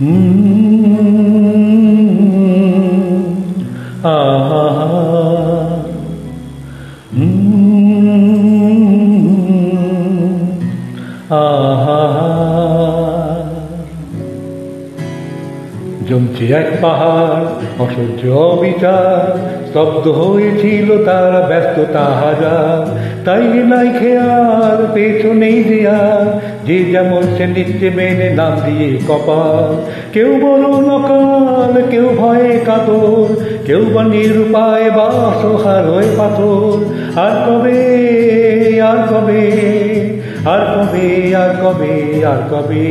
জমছে এক পাহাড় অসহ্য বিচার, স্তব্ধ হয়েছিল তার ব্যস্ততা হাজার। তাই নাই খেয়াল পেছনেই দেয়ার, যে যেমন সে নিত্যে মেনে নাম দিয়ে কপাল। কেউ বড় নকাল, কেউ ভয়ে কাতর, কেউ বা নিরুপায় বা অসহায় হয়ে পাথর। আর কবে, আর কবে, আর কবে, আর কবে, আর কবে,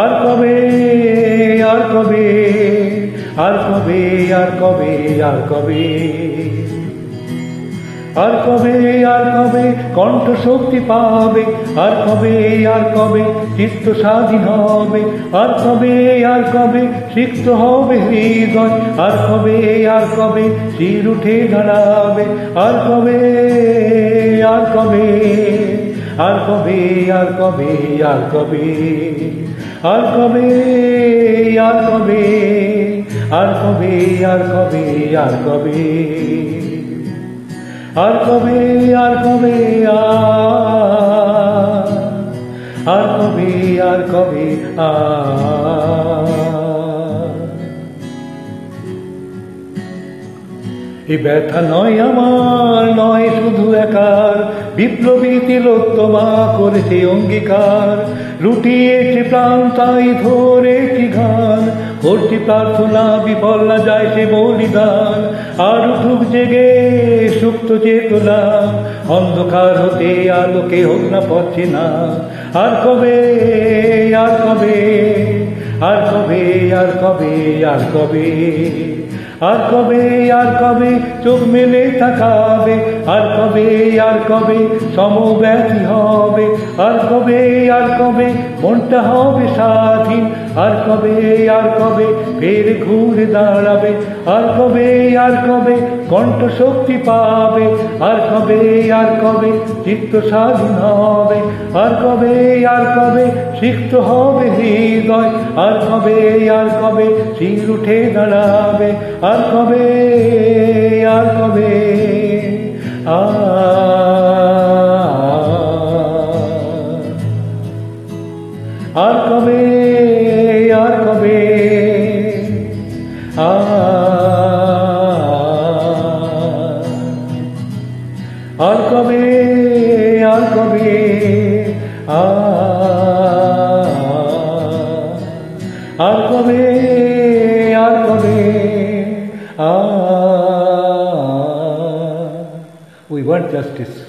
আর কবে, আর কবে, আর কবে, আর কবে, আর কবে, আর কবে, আর কবে কণ্ঠ শক্তি পাবে, আর কবে, আর কবে চিত্ত স্বাধীন হবে, আর কবে, আর কবে সিক্ত হবে হৃদয়, আর কবে, আর কবে শির উঠে দাঁড়াবে, আর কবে, আর কবে, আর কবে, আর কবে, আর কবে, আর কবে, আর কবে, আর কবে, আর কবে, আর কবে, আর কবে, আর কবে, আর কবে, আর কবে, এই ব্যথা নয় আমার, নয় শুধু একার, বিপ্লবী তিলোত্তমা করেছে অঙ্গীকার। লুটিয়েছে প্রাণ তাই ধরেছি ঘান, করছি প্রার্থনা বিফল না যায় সে বলিদান। আর উঠুক জেগে সুপ্ত চেতনা, অন্ধকার হতে আলোকে হোক না পড়ছে না। আর কবে, আর কবে, আর কবে, আর কবে, আর কবে, আর কবে, আর কবে চোখ মেলে তাকাবে, আর কবে, আর কবে সমব্যথী হবে, আর কবে, আর কবে মনটা হবে স্বাধীন, আর কবে, আর কবে ফের ঘুরে দাঁড়াবে, আর কবে, আর কবে কণ্ঠ শক্তি পাবে, আর কবে, আর কবে চিত্ত স্বাধীন হবে, আর কবে, আর কবে সিক্ত হবে হৃদয়, আর কবে, আর কবে শির উঠে দাঁড়াবে, আর কবে, আর কবে, আর কবে, আর কবে, আর কবে, আর কবে, আর কবে, আর কবে, we want justice.